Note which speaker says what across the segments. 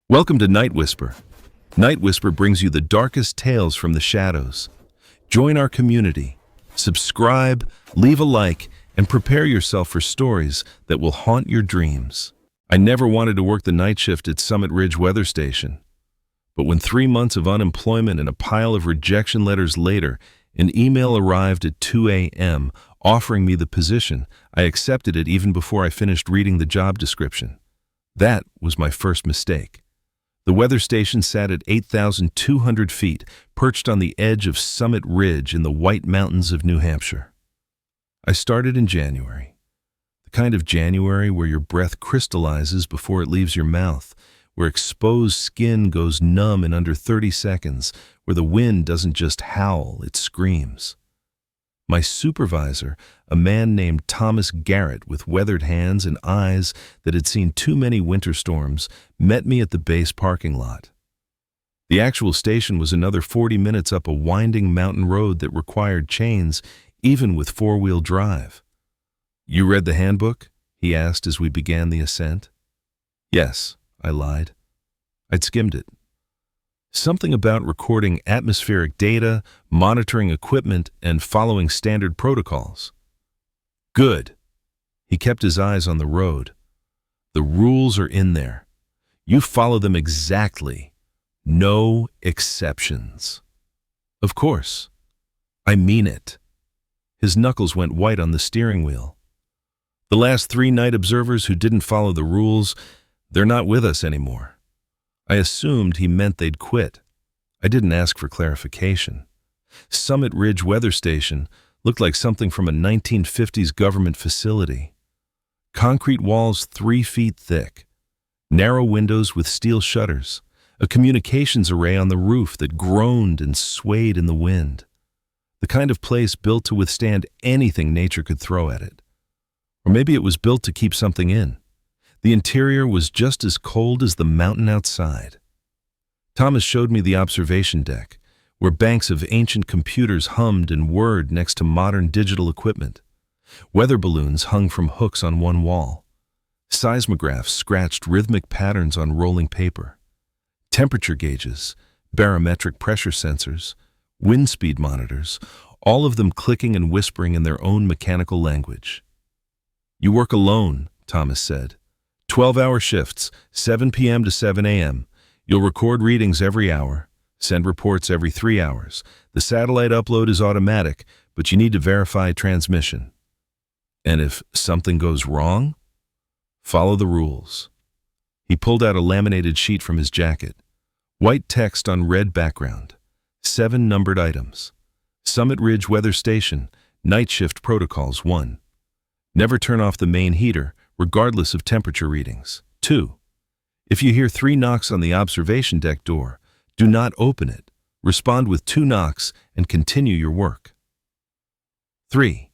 Speaker 1: Welcome to Nightwhisper. Nightwhisper brings you the darkest tales from the shadows. Join our community. Subscribe, leave a like, and prepare yourself for stories that will haunt your dreams. I never wanted to work the night shift at Summit Ridge Weather Station. But when 3 months of unemployment and a pile of rejection letters later, an email arrived at 2 a.m. offering me the position, I accepted it even before I finished reading the job description. That was my first mistake. The weather station sat at 8,200 feet, perched on the edge of Summit Ridge in the White Mountains of New Hampshire. I started in January. The kind of January where your breath crystallizes before it leaves your mouth, where exposed skin goes numb in under 30 seconds, where the wind doesn't just howl, it screams. My supervisor, a man named Thomas Garrett with weathered hands and eyes that had seen too many winter storms, met me at the base parking lot. The actual station was another 40 minutes up a winding mountain road that required chains, even with four-wheel drive. "You read the handbook?" he asked as we began the ascent. "Yes," I lied. I'd skimmed it. Something about recording atmospheric data, monitoring equipment, and following standard protocols. "Good." He kept his eyes on the road. "The rules are in there. You follow them exactly. No exceptions." "Of course. I mean it." His knuckles went white on the steering wheel. "The last 3 night observers who didn't follow the rules, they're not with us anymore." I assumed he meant they'd quit. I didn't ask for clarification. Summit Ridge Weather Station looked like something from a 1950s government facility. Concrete walls 3 feet thick, narrow windows with steel shutters, a communications array on the roof that groaned and swayed in the wind. The kind of place built to withstand anything nature could throw at it. Or maybe it was built to keep something in. The interior was just as cold as the mountain outside. Thomas showed me the observation deck, where banks of ancient computers hummed and whirred next to modern digital equipment. Weather balloons hung from hooks on one wall. Seismographs scratched rhythmic patterns on rolling paper. Temperature gauges, barometric pressure sensors, wind speed monitors, all of them clicking and whispering in their own mechanical language. "You work alone," Thomas said. 12-hour shifts, 7 p.m. to 7 a.m. You'll record readings every hour, send reports every 3 hours. The satellite upload is automatic, but you need to verify transmission. And if something goes wrong, follow the rules." He pulled out a laminated sheet from his jacket. White text on red background. 7 numbered items. Summit Ridge Weather Station, Night Shift Protocols 1. Never turn off the main heater, regardless of temperature readings. 2. If you hear 3 knocks on the observation deck door, do not open it. Respond with 2 knocks and continue your work. 3.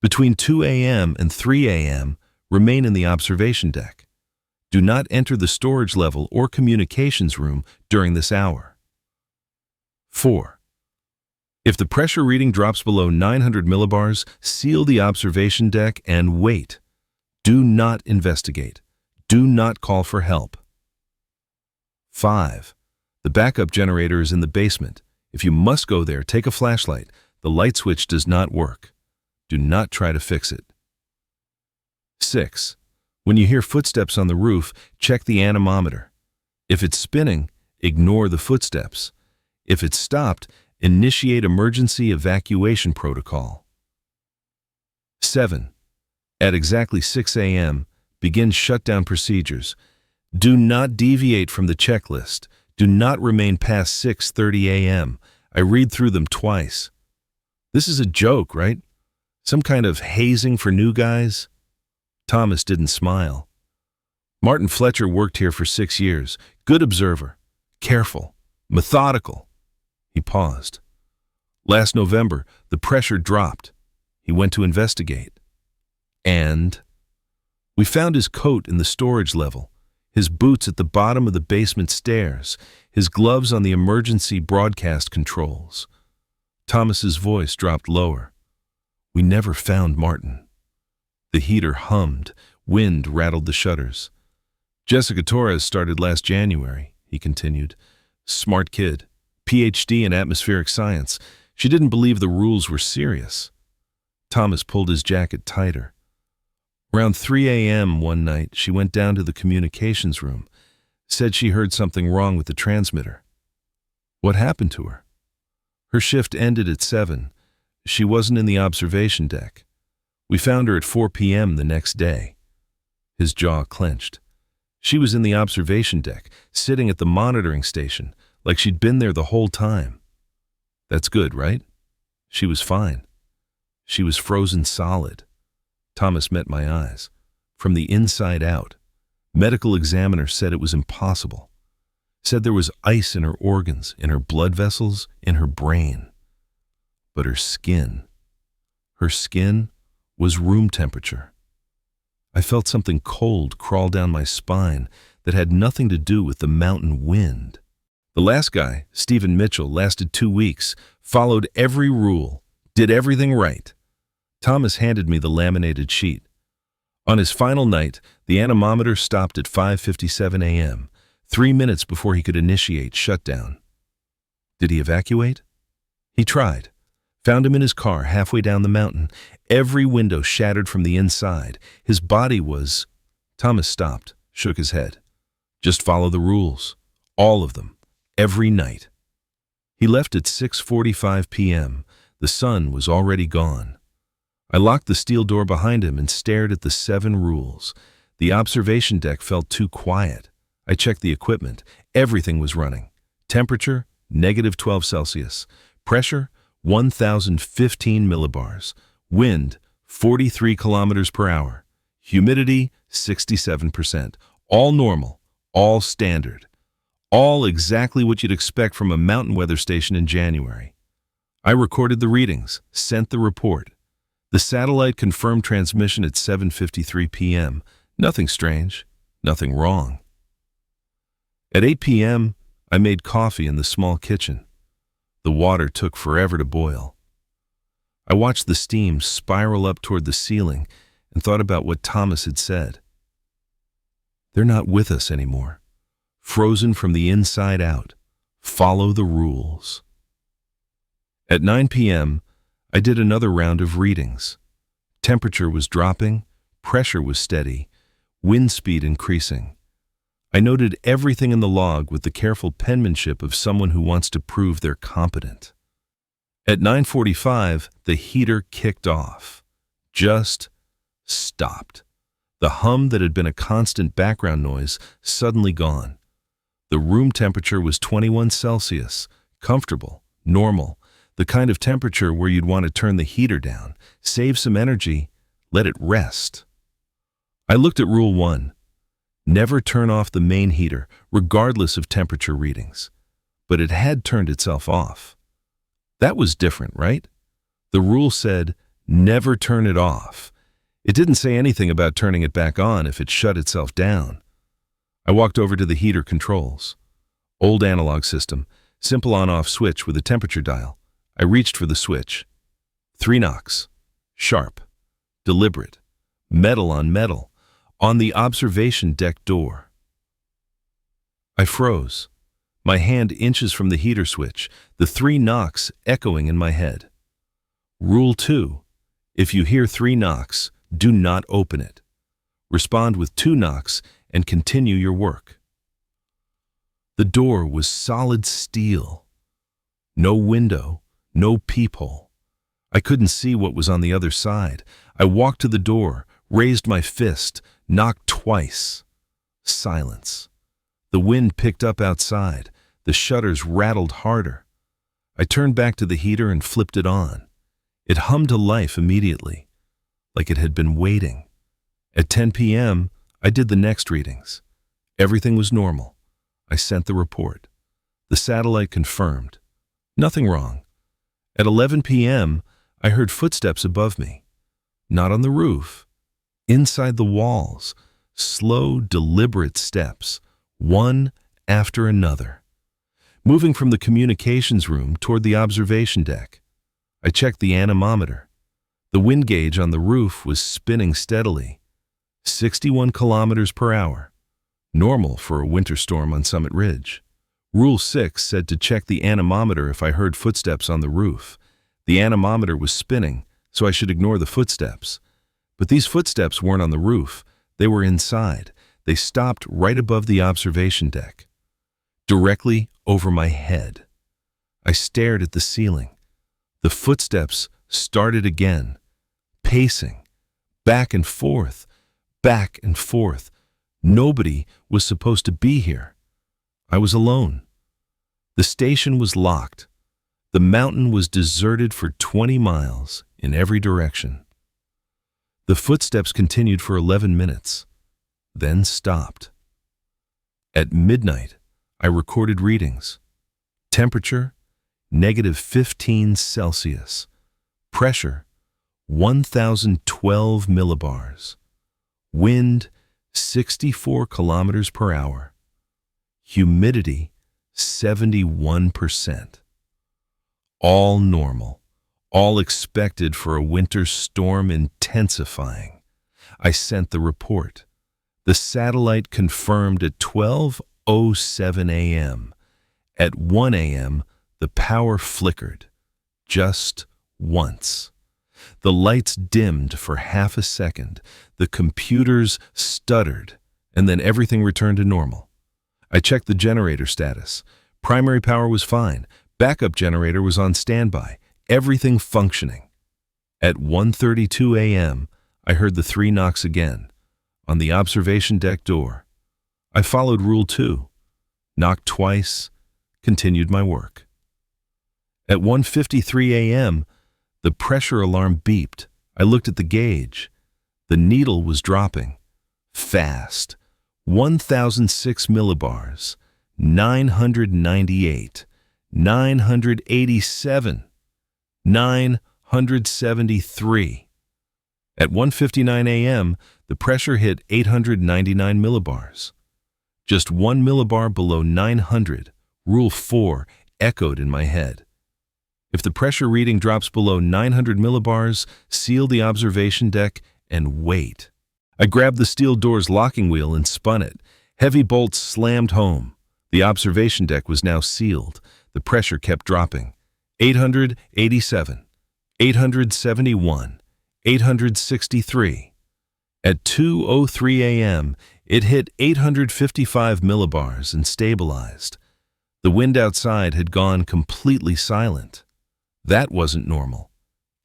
Speaker 1: Between 2 a.m. and 3 a.m., remain in the observation deck. Do not enter the storage level or communications room during this hour. 4. If the pressure reading drops below 900 millibars, seal the observation deck and wait. Do not investigate. Do not call for help. 5. The backup generator is in the basement. If you must go there, take a flashlight. The light switch does not work. Do not try to fix it. 6. When you hear footsteps on the roof, check the anemometer. If it's spinning, ignore the footsteps. If it's stopped, initiate emergency evacuation protocol. 7. At exactly 6 a.m., begin shutdown procedures. Do not deviate from the checklist. Do not remain past 6:30 a.m. I read through them twice. This is a joke, right? Some kind of hazing for new guys? Thomas didn't smile. "Martin Fletcher worked here for 6 years. Good observer. Careful. Methodical." He paused. "Last November, the pressure dropped. He went to investigate. And we found his coat in the storage level, his boots at the bottom of the basement stairs, his gloves on the emergency broadcast controls." Thomas's voice dropped lower. "We never found Martin." The heater hummed, wind rattled the shutters. Jessica Torres started last January, he continued. Smart kid, PhD in atmospheric science. She didn't believe the rules were serious. Thomas pulled his jacket tighter. Around 3 a.m. one night, she went down to the communications room, said she heard something wrong with the transmitter. What happened to her? Her shift ended at 7. She wasn't in the observation deck. We found her at 4 p.m. the next day. His jaw clenched. She was in the observation deck, sitting at the monitoring station, like she'd been there the whole time. That's good, right? She was fine. She was frozen solid. Thomas met my eyes. From the inside out. Medical examiner said it was impossible. Said there was ice in her organs, in her blood vessels, in her brain. But her skin was room temperature. I felt something cold crawl down my spine that had nothing to do with the mountain wind. The last guy, Stephen Mitchell, lasted 2 weeks, followed every rule, did everything right. Thomas handed me the laminated sheet. On his final night, the anemometer stopped at 5:57 a.m., 3 minutes before he could initiate shutdown. Did he evacuate? He tried. Found him in his car halfway down the mountain, every window shattered from the inside. His body was... Thomas stopped, shook his head. Just follow the rules. All of them. Every night. He left at 6:45 p.m. The sun was already gone. I locked the steel door behind him and stared at the 7 rules. The observation deck felt too quiet. I checked the equipment. Everything was running. Temperature, -12 Celsius. Pressure, 1,015 millibars. Wind, 43 kilometers per hour. Humidity, 67%. All normal, all standard. All exactly what you'd expect from a mountain weather station in January. I recorded the readings, sent the report. The satellite confirmed transmission at 7:53 p.m. Nothing strange, nothing wrong. At 8 p.m., I made coffee in the small kitchen. The water took forever to boil. I watched the steam spiral up toward the ceiling and thought about what Thomas had said. They're not with us anymore. Frozen from the inside out. Follow the rules. At 9 p.m., I did another round of readings. Temperature was dropping, pressure was steady, wind speed increasing. I noted everything in the log with the careful penmanship of someone who wants to prove they're competent. At 9:45, the heater kicked off. Just stopped. The hum that had been a constant background noise suddenly gone. The room temperature was 21 Celsius, comfortable, normal, the kind of temperature where you'd want to turn the heater down, save some energy, let it rest. I looked at Rule 1. Never turn off the main heater, regardless of temperature readings. But it had turned itself off. That was different, right? The rule said, never turn it off. It didn't say anything about turning it back on if it shut itself down. I walked over to the heater controls. Old analog system, simple on-off switch with a temperature dial. I reached for the switch. 3 knocks. Sharp. Deliberate. Metal on metal. On the observation deck door. I froze. My hand inches from the heater switch, the 3 knocks echoing in my head. Rule 2. If you hear 3 knocks, do not open it. Respond with 2 knocks and continue your work. The door was solid steel. No window, no peephole. I couldn't see what was on the other side. I walked to the door, raised my fist, knocked twice. Silence. The wind picked up outside. The shutters rattled harder. I turned back to the heater and flipped it on. It hummed to life immediately, like it had been waiting. At 10 p.m., I did the next readings. Everything was normal. I sent the report. The satellite confirmed. Nothing wrong. At 11 p.m., I heard footsteps above me. Not on the roof. Inside the walls. Slow, deliberate steps, one after another. Moving from the communications room toward the observation deck. I checked the anemometer. The wind gauge on the roof was spinning steadily. 61 kilometers per hour. Normal for a winter storm on Summit Ridge. Rule 6 said to check the anemometer if I heard footsteps on the roof. The anemometer was spinning, so I should ignore the footsteps. But these footsteps weren't on the roof. They were inside. They stopped right above the observation deck, directly over my head. I stared at the ceiling. The footsteps started again, pacing, back and forth, back and forth. Nobody was supposed to be here. I was alone. The station was locked. The mountain was deserted for 20 miles in every direction. The footsteps continued for 11 minutes, then stopped. At midnight, I recorded readings. Temperature, -15 Celsius. Pressure, 1,012 millibars. Wind, 64 kilometers per hour. Humidity, 71%. All normal, all expected for a winter storm intensifying. I sent the report. The satellite confirmed at 12:07 a.m. At 1 a.m., the power flickered, just once. The lights dimmed for half a second, the computers stuttered, and then everything returned to normal. I checked the generator status. Primary power was fine. Backup generator was on standby. Everything functioning. At 1:32 a.m., I heard the 3 knocks again, on the observation deck door. I followed Rule 2. Knocked twice, continued my work. At 1:53 a.m., the pressure alarm beeped. I looked at the gauge. The needle was dropping. Fast. 1,006 millibars. 998. 987. 973. At 1:59 a.m., the pressure hit 899 millibars. Just 1 millibar below 900, Rule 4 echoed in my head. If the pressure reading drops below 900 millibars, seal the observation deck and wait. I grabbed the steel door's locking wheel and spun it. Heavy bolts slammed home. The observation deck was now sealed. The pressure kept dropping. 887, 871, 863. At 2:03 a.m., it hit 855 millibars and stabilized. The wind outside had gone completely silent. That wasn't normal.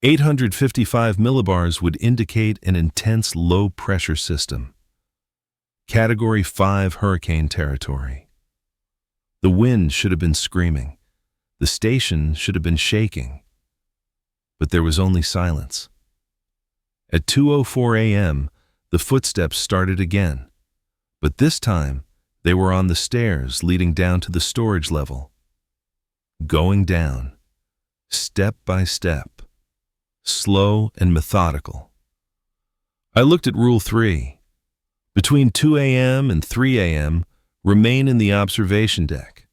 Speaker 1: 855 millibars would indicate an intense low-pressure system. Category 5 hurricane territory. The wind should have been screaming. The station should have been shaking. But there was only silence. At 2:04 a.m., the footsteps started again. But this time, they were on the stairs leading down to the storage level. Going down. Step by step, slow and methodical. I looked at Rule 3. Between 2 a.m. and 3 a.m., remain in the observation deck.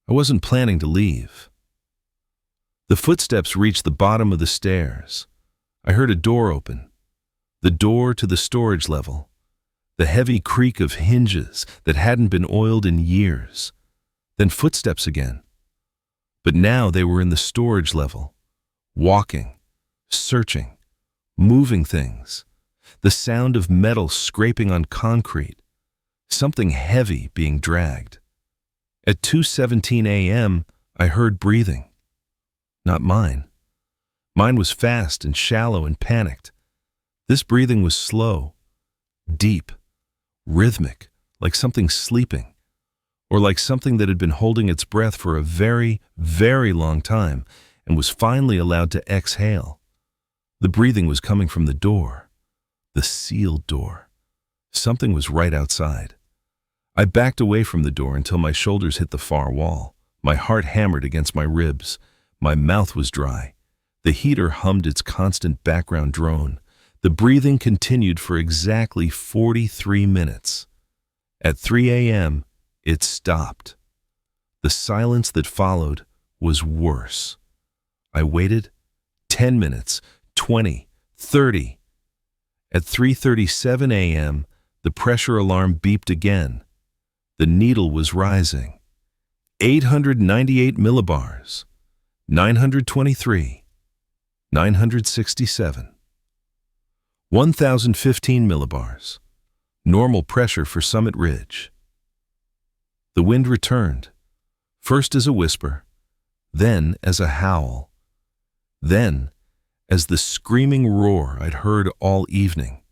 Speaker 1: I wasn't planning to leave. The footsteps reached the bottom of the stairs. I heard a door open, the door to the storage level, the heavy creak of hinges that hadn't been oiled in years, then footsteps again. But now they were in the storage level, walking, searching, moving things, the sound of metal scraping on concrete, something heavy being dragged. At 2:17 a.m., I heard breathing. Not mine. Mine was fast and shallow and panicked. This breathing was slow, deep, rhythmic, like something sleeping, or like something that had been holding its breath for a very, very long time and was finally allowed to exhale. The breathing was coming from the door, the sealed door. Something was right outside. I backed away from the door until my shoulders hit the far wall. My heart hammered against my ribs. My mouth was dry. The heater hummed its constant background drone. The breathing continued for exactly 43 minutes. At 3 a.m., it stopped. The silence that followed was worse. I waited 10 minutes, 20, 30. At 3:37 a.m., The pressure alarm beeped again. The needle was rising. 898 millibars. 923. 967. 1,015 millibars. Normal pressure for Summit Ridge. The wind returned, first as a whisper, then as a howl, then as the screaming roar I'd heard all evening.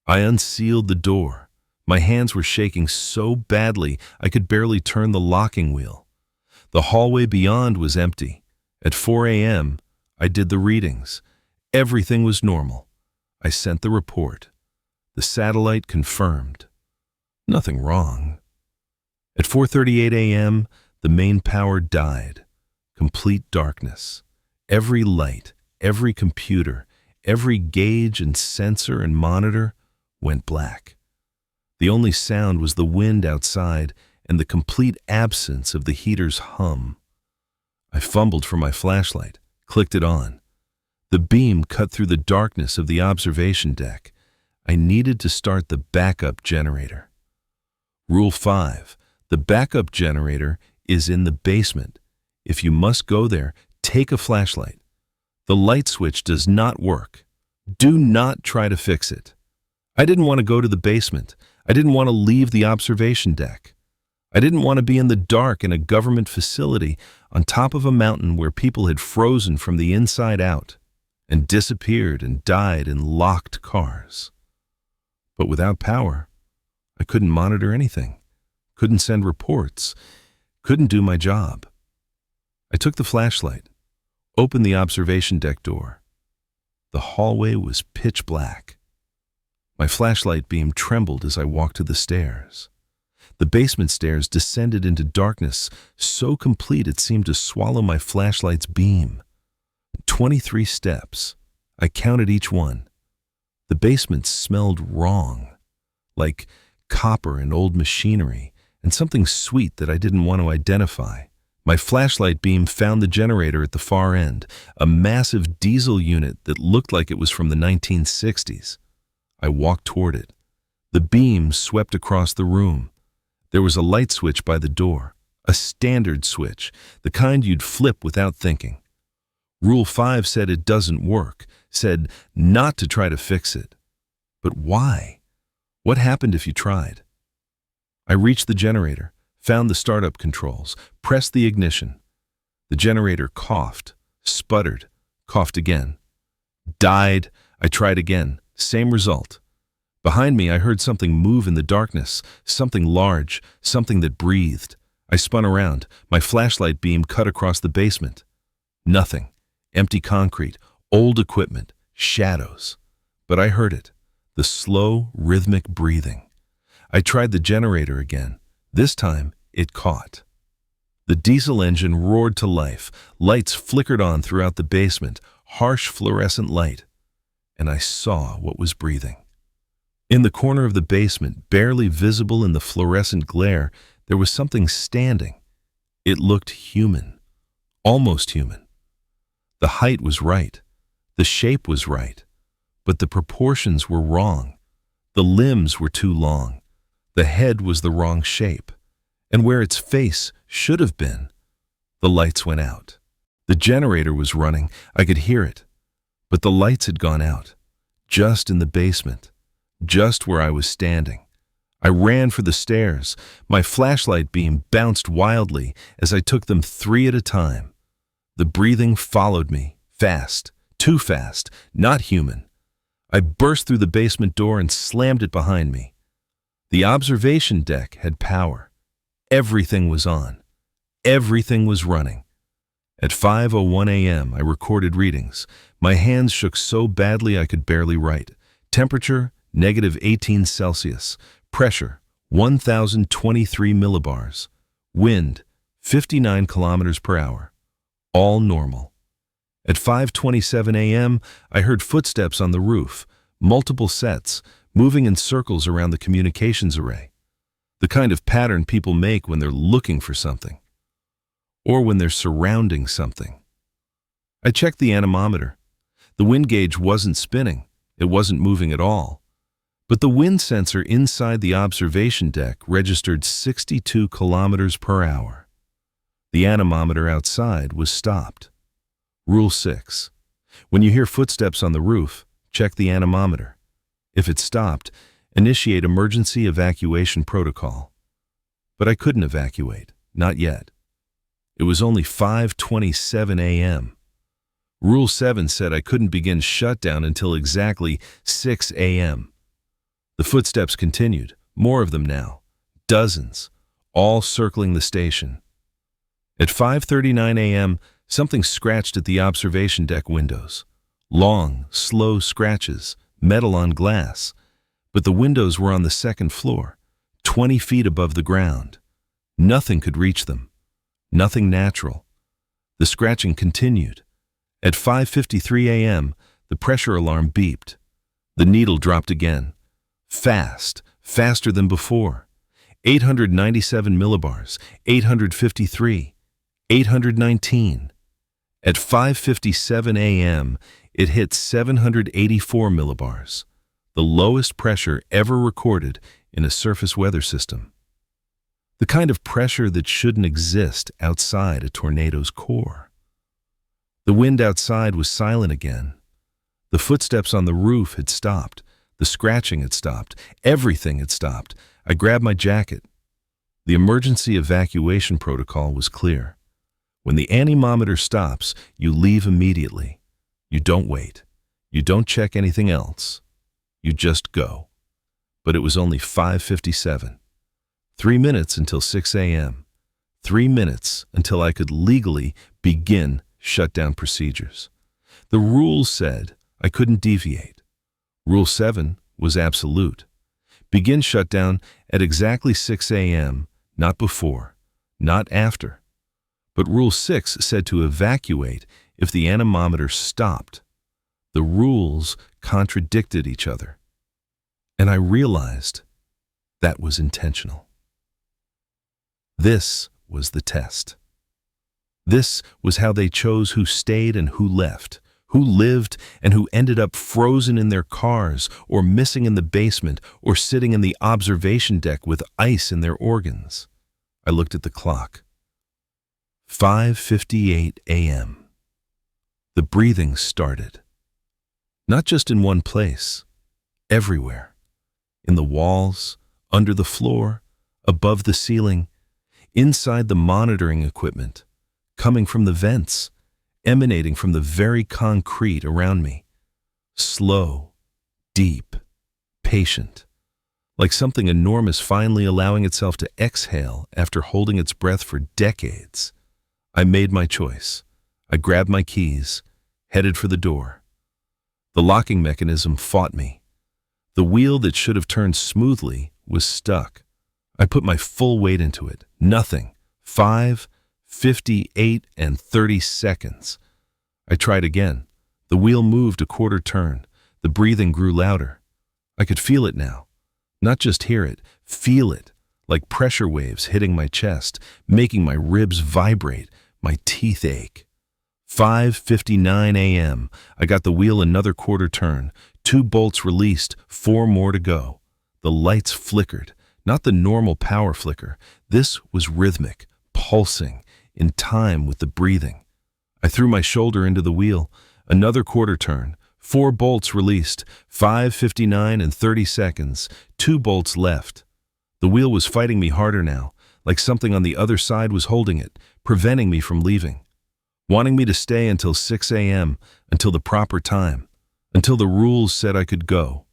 Speaker 1: I unsealed the door. My hands were shaking so badly I could barely turn the locking wheel. The hallway beyond was empty. At 4 a.m., I did the readings. Everything was normal. I sent the report. The satellite confirmed. Nothing wrong. At 4:38 a.m., the main power died. Complete darkness. Every light, every computer, every gauge and sensor and monitor went black. The only sound was the wind outside and the complete absence of the heater's hum. I fumbled for my flashlight, clicked it on. The beam cut through the darkness of the observation deck. I needed to start the backup generator. Rule 5. The backup generator is in the basement. If you must go there, take a flashlight. The light switch does not work. Do not try to fix it. I didn't want to go to the basement. I didn't want to leave the observation deck. I didn't want to be in the dark in a government facility on top of a mountain where people had frozen from the inside out and disappeared and died in locked cars. But without power, I couldn't monitor anything, couldn't send reports, couldn't do my job. I took the flashlight, opened the observation deck door. The hallway was pitch black. My flashlight beam trembled as I walked to the stairs. The basement stairs descended into darkness so complete it seemed to swallow my flashlight's beam. 23 steps. I counted each one. The basement smelled wrong, like copper and old machinery, and something sweet that I didn't want to identify. My flashlight beam found the generator at the far end, a massive diesel unit that looked like it was from the 1960s. I walked toward it. The beam swept across the room. There was a light switch by the door, a standard switch, the kind you'd flip without thinking. Rule 5 said it doesn't work, said not to try to fix it. But why? What happened if you tried? I reached the generator, found the startup controls, pressed the ignition. The generator coughed, sputtered, coughed again. Died. I tried again. Same result. Behind me, I heard something move in the darkness, something large, something that breathed. I spun around. My flashlight beam cut across the basement. Nothing. Empty concrete, old equipment, shadows. But I heard it, the slow, rhythmic breathing. I tried the generator again. This time, it caught. The diesel engine roared to life. Lights flickered on throughout the basement, harsh fluorescent light. And I saw what was breathing. In the corner of the basement, barely visible in the fluorescent glare, there was something standing. It looked human, almost human. The height was right. The shape was right. But the proportions were wrong. The limbs were too long. The head was the wrong shape. And where its face should have been, the lights went out. The generator was running. I could hear it. But the lights had gone out. Just in the basement. Just where I was standing. I ran for the stairs. My flashlight beam bounced wildly as I took them 3 at a time. The breathing followed me, fast, too fast, not human. I burst through the basement door and slammed it behind me. The observation deck had power. Everything was on. Everything was running. At 5:01 a.m., I recorded readings. My hands shook so badly I could barely write. Temperature, -18 Celsius. Pressure, 1,023 millibars. Wind, 59 kilometers per hour. All normal. At 5:27 a.m., I heard footsteps on the roof, multiple sets, moving in circles around the communications array. The kind of pattern people make when they're looking for something, or when they're surrounding something. I checked the anemometer. The wind gauge wasn't spinning. It wasn't moving at all. But the wind sensor inside the observation deck registered 62 kilometers per hour. The anemometer outside was stopped. Rule 6. When you hear footsteps on the roof, check the anemometer. If it's stopped, initiate emergency evacuation protocol. But I couldn't evacuate, not yet. It was only 5:27 a.m. Rule 7 said I couldn't begin shutdown until exactly 6 a.m. The footsteps continued, more of them now, dozens, all circling the station. At 5:39 a.m., something scratched at the observation deck windows. Long, slow scratches, metal on glass, but the windows were on the second floor, 20 feet above the ground. Nothing could reach them. Nothing natural. The scratching continued. At 5:53 a.m., the pressure alarm beeped. The needle dropped again. Fast, faster than before. 897 millibars, 853, 819. At 5:57 a.m., it hit 784 millibars, the lowest pressure ever recorded in a surface weather system. The kind of pressure that shouldn't exist outside a tornado's core. The wind outside was silent again. The footsteps on the roof had stopped. The scratching had stopped. Everything had stopped. I grabbed my jacket. The emergency evacuation protocol was clear. When the anemometer stops, you leave immediately. You don't wait. You don't check anything else. You just go. But it was only 5:57. 3 minutes until 6 a.m. 3 minutes until I could legally begin shutdown procedures. The rules said I couldn't deviate. Rule 7 was absolute. Begin shutdown at exactly 6 a.m., not before, not after. But Rule 6 said to evacuate if the anemometer stopped. The rules contradicted each other. And I realized that was intentional. This was the test. This was how they chose who stayed and who left, who lived and who ended up frozen in their cars or missing in the basement or sitting in the observation deck with ice in their organs. I looked at the clock. 5:58 a.m. The breathing started. Not just in one place, everywhere. In the walls, under the floor, above the ceiling, inside the monitoring equipment, coming from the vents, emanating from the very concrete around me. Slow, deep, patient, like something enormous finally allowing itself to exhale after holding its breath for decades. I made my choice. I grabbed my keys, headed for the door. The locking mechanism fought me. The wheel that should have turned smoothly was stuck. I put my full weight into it. Nothing. 5, 58, and 30 seconds. I tried again. The wheel moved a quarter turn. The breathing grew louder. I could feel it now. Not just hear it, feel it, like pressure waves hitting my chest, making my ribs vibrate, my teeth ache. 5:59 a.m. I got the wheel another quarter turn. 2 bolts released, 4 more to go. The lights flickered, not the normal power flicker. This was rhythmic, pulsing, in time with the breathing. I threw my shoulder into the wheel. Another quarter turn. 4 bolts released, 5:59 and 30 seconds. 2 bolts left. The wheel was fighting me harder now, like something on the other side was holding it, preventing me from leaving. Wanting me to stay until 6 a.m., until the proper time, until the rules said I could go.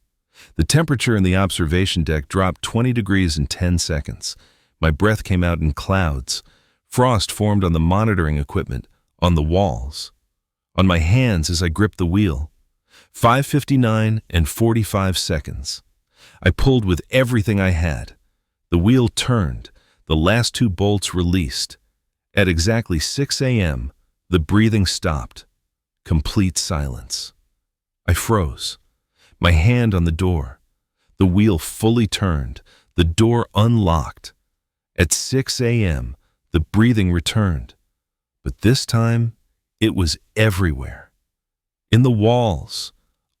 Speaker 1: The temperature in the observation deck dropped 20 degrees in 10 seconds. My breath came out in clouds. Frost formed on the monitoring equipment, on the walls, on my hands as I gripped the wheel. 5:59 and 45 seconds. I pulled with everything I had. The wheel turned, the last 2 bolts released. At exactly 6 a.m., the breathing stopped. Complete silence. I froze. My hand on the door. The wheel fully turned. The door unlocked. At 6 a.m., the breathing returned. But this time, it was everywhere. In the walls,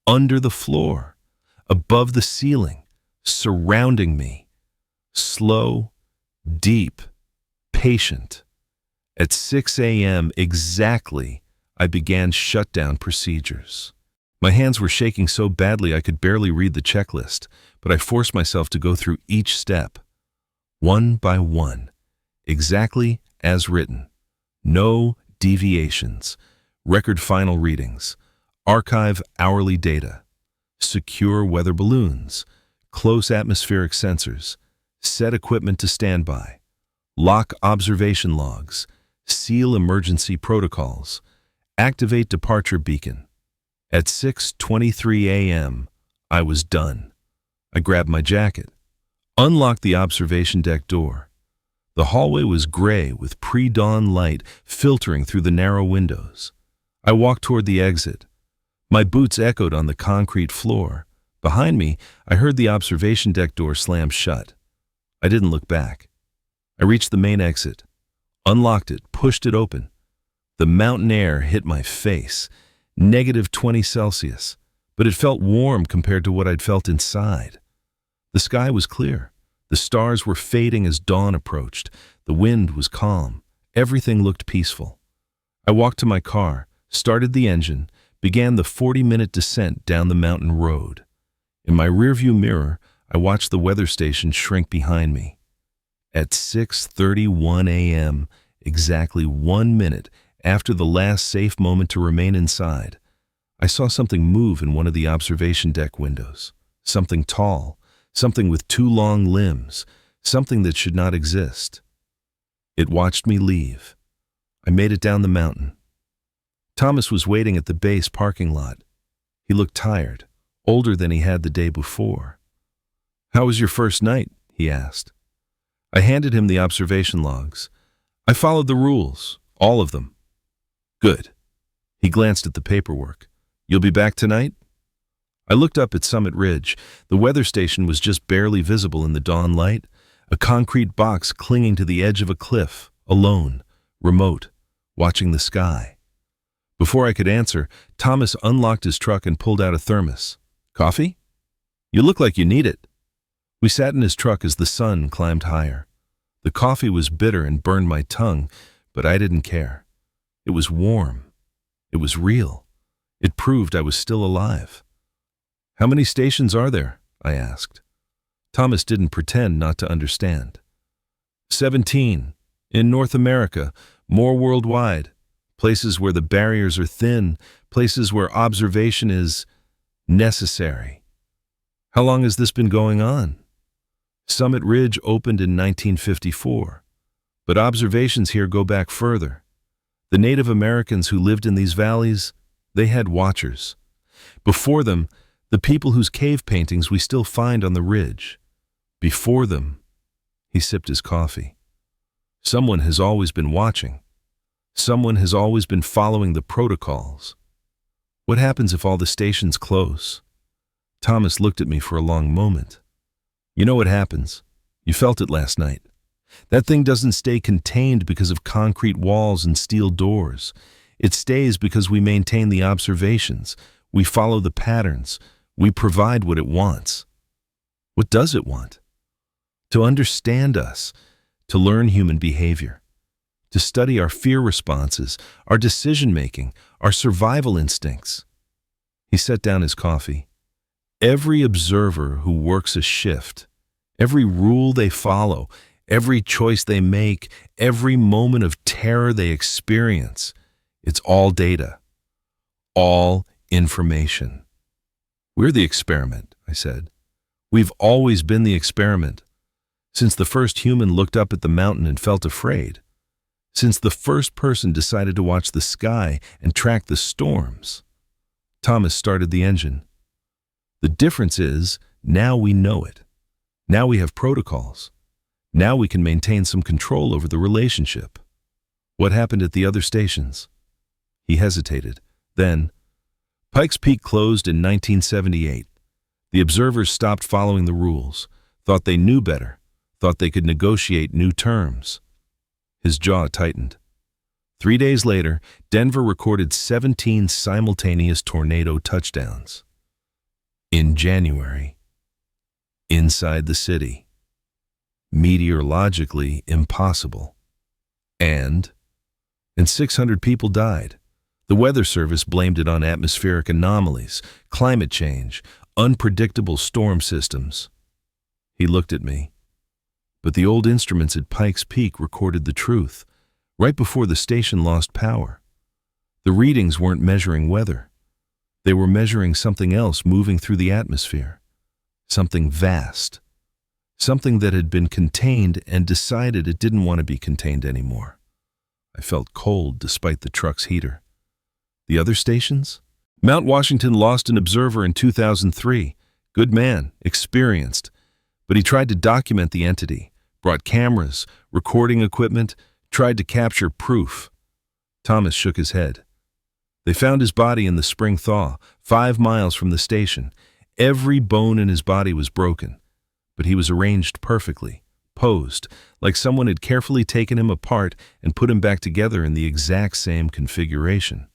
Speaker 1: under the floor, above the ceiling, surrounding me. Slow, deep, patient. At 6 a.m. exactly, I began shutdown procedures. My hands were shaking so badly I could barely read the checklist, but I forced myself to go through each step, one by one, exactly as written. No deviations. Record final readings. Archive hourly data. Secure weather balloons. Close atmospheric sensors. Set equipment to standby. Lock observation logs. Seal emergency protocols. Activate departure beacon. At 6:23 a.m., I was done. I grabbed my jacket, unlocked the observation deck door. The hallway was gray with pre-dawn light filtering through the narrow windows. I walked toward the exit. My boots echoed on the concrete floor. Behind me, I heard the observation deck door slam shut. I didn't look back. I reached the main exit, unlocked it, pushed it open. The mountain air hit my face, -20 Celsius, but it felt warm compared to what I'd felt inside. The sky was clear. The stars were fading as dawn approached. The wind was calm. Everything looked peaceful. I walked to my car, started the engine, began the 40-minute descent down the mountain road. In my rearview mirror, I watched the weather station shrink behind me. At 6:31 a.m., exactly 1 minute after the last safe moment to remain inside, I saw something move in one of the observation deck windows. Something tall, something with 2 long limbs, something that should not exist. It watched me leave. I made it down the mountain. Thomas was waiting at the base parking lot. He looked tired, older than he had the day before. "How was your first night?" he asked. I handed him the observation logs. "I followed the rules, all of them." "Good." He glanced at the paperwork. "You'll be back tonight?" I looked up at Summit Ridge. The weather station was just barely visible in the dawn light, a concrete box clinging to the edge of a cliff, alone, remote, watching the sky. Before I could answer, Thomas unlocked his truck and pulled out a thermos. "Coffee? You look like you need it." We sat in his truck as the sun climbed higher. The coffee was bitter and burned my tongue, but I didn't care. It was warm. It was real. It proved I was still alive. "How many stations are there?" I asked. Thomas didn't pretend not to understand. 17. In North America, more worldwide. Places where the barriers are thin, places where observation is necessary. "How long has this been going on?" Summit Ridge opened in 1954, but observations here go back further. The Native Americans who lived in these valleys, they had watchers. Before them, the people whose cave paintings we still find on the ridge. Before them, he sipped his coffee. Someone has always been watching. Someone has always been following the protocols. What happens if all the stations close? Thomas looked at me for a long moment. "You know what happens. You felt it last night. That thing doesn't stay contained because of concrete walls and steel doors. It stays because we maintain the observations. We follow the patterns. We provide what it wants." What does it want? To understand us, to learn human behavior, to study our fear responses, our decision-making, our survival instincts. He set down his coffee. Every observer who works a shift, every rule they follow, every choice they make, every moment of terror they experience, it's all data, all information. "We're the experiment," I said. "We've always been the experiment. Since the first human looked up at the mountain and felt afraid. Since the first person decided to watch the sky and track the storms." Thomas started the engine. "The difference is, now we know it. Now we have protocols. Now we can maintain some control over the relationship." "What happened at the other stations?" He hesitated. Then, "Pikes Peak closed in 1978. The observers stopped following the rules, thought they knew better, thought they could negotiate new terms." His jaw tightened. 3 days later, Denver recorded 17 simultaneous tornado touchdowns. In January, inside the city. Meteorologically impossible. And 600 people died. The Weather Service blamed it on atmospheric anomalies, climate change, unpredictable storm systems. He looked at me. But the old instruments at Pikes Peak recorded the truth, right before the station lost power. The readings weren't measuring weather. They were measuring something else moving through the atmosphere. Something vast. Something that had been contained and decided it didn't want to be contained anymore. I felt cold despite the truck's heater. The other stations? Mount Washington lost an observer in 2003. Good man, experienced. But he tried to document the entity, brought cameras, recording equipment, tried to capture proof. Thomas shook his head. They found his body in the spring thaw, 5 miles from the station. Every bone in his body was broken, but he was arranged perfectly, posed, like someone had carefully taken him apart and put him back together in the exact same configuration.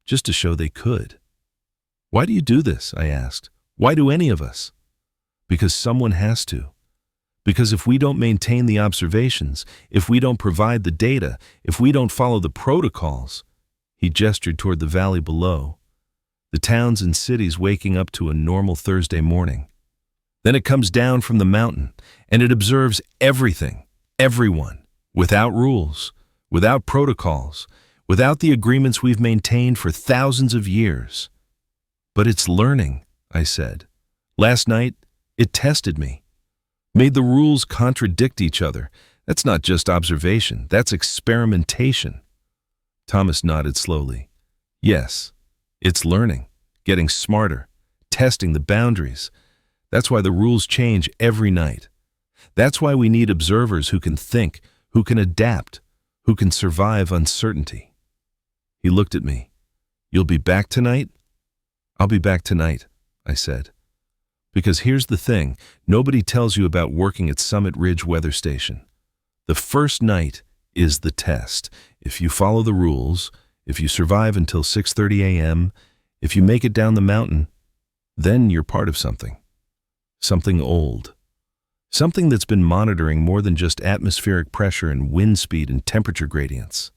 Speaker 1: Just to show they could. Why do you do this? I asked. Why do any of us? Because someone has to. Because if we don't maintain the observations, if we don't provide the data, if we don't follow the protocols, he gestured toward the valley below, the towns and cities waking up to a normal Thursday morning. Then it comes down from the mountain, and it observes everything, everyone, without rules, without protocols, without the agreements we've maintained for thousands of years. But it's learning, I said. Last night, it tested me. Made the rules contradict each other. That's not just observation, that's experimentation. Thomas nodded slowly. Yes, it's learning, getting smarter, testing the boundaries. That's why the rules change every night. That's why we need observers who can think, who can adapt, who can survive uncertainty. He looked at me. You'll be back tonight? I'll be back tonight, I said. Because here's the thing, nobody tells you about working at Summit Ridge Weather Station. The first night is the test. If you follow the rules, if you survive until 6:30 a.m., if you make it down the mountain, then you're part of something. Something old. Something that's been monitoring more than just atmospheric pressure and wind speed and temperature gradients.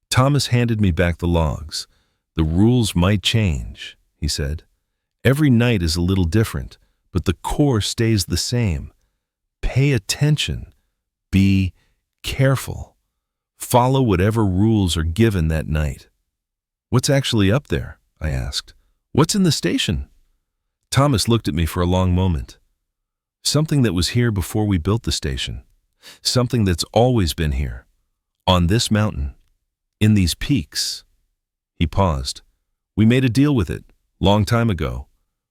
Speaker 1: Thomas handed me back the logs. The rules might change, he said. Every night is a little different, but the core stays the same. Pay attention. Be careful. Follow whatever rules are given that night. What's actually up there? I asked. What's in the station? Thomas looked at me for a long moment. Something that was here before we built the station. Something that's always been here. On this mountain. In these peaks. He paused. We made a deal with it, long time ago.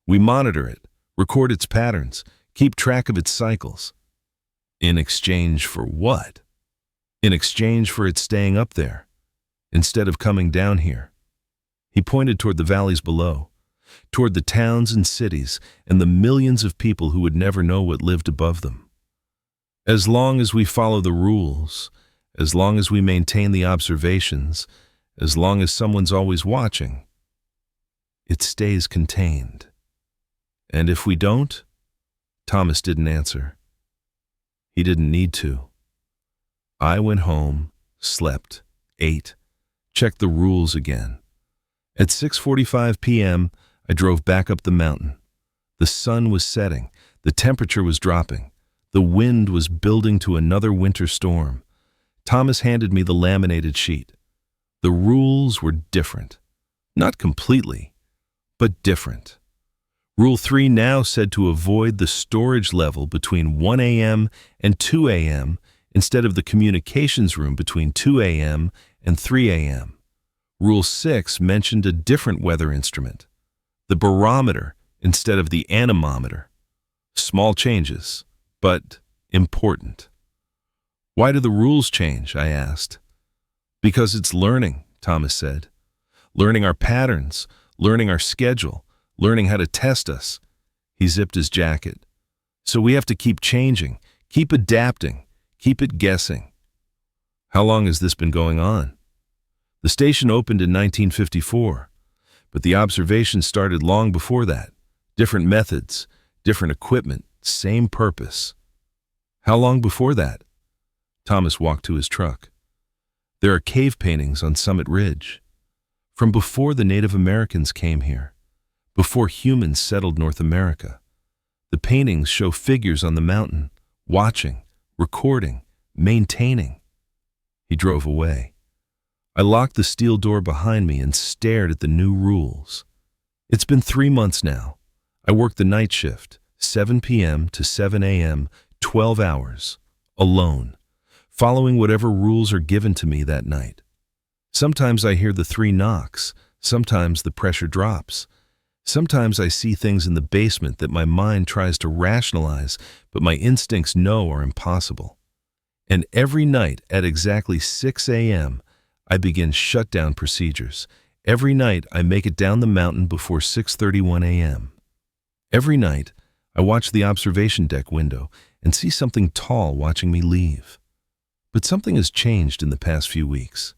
Speaker 1: We monitor it, record its patterns, keep track of its cycles. In exchange for what? In exchange for it staying up there, instead of coming down here. He pointed toward the valleys below, toward the towns and cities and the millions of people who would never know what lived above them. As long as we follow the rules, as long as we maintain the observations, as long as someone's always watching, it stays contained. And if we don't? Thomas didn't answer. He didn't need to. I went home, slept, ate, checked the rules again. At 6:45 p.m., I drove back up the mountain. The sun was setting, the temperature was dropping, the wind was building to another winter storm. Thomas handed me the laminated sheet. The rules were different. Not completely, but different. Rule 3 now said to avoid the storage level between 1 a.m. and 2 a.m. instead of the communications room between 2 a.m. and 3 a.m. Rule 6 mentioned a different weather instrument, the barometer instead of the anemometer. Small changes, but important. Why do the rules change? I asked. Because it's learning, Thomas said. Learning our patterns, learning our schedule, learning how to test us. He zipped his jacket. So we have to keep changing, keep adapting, keep it guessing. How long has this been going on? The station opened in 1954, but the observations started long before that. Different methods, different equipment, same purpose. How long before that? Thomas walked to his truck. There are cave paintings on Summit Ridge. From before the Native Americans came here, before humans settled North America. The paintings show figures on the mountain, watching, recording, maintaining. He drove away. I locked the steel door behind me and stared at the new rules. It's been 3 months now. I work the night shift, 7 p.m. to 7 a.m., 12 hours, alone, following whatever rules are given to me that night. Sometimes I hear the 3 knocks, sometimes the pressure drops. Sometimes I see things in the basement that my mind tries to rationalize, but my instincts know are impossible. And every night at exactly 6 a.m., I begin shutdown procedures. Every night I make it down the mountain before 6:31 a.m. Every night I watch the observation deck window and see something tall watching me leave. But something has changed in the past few weeks.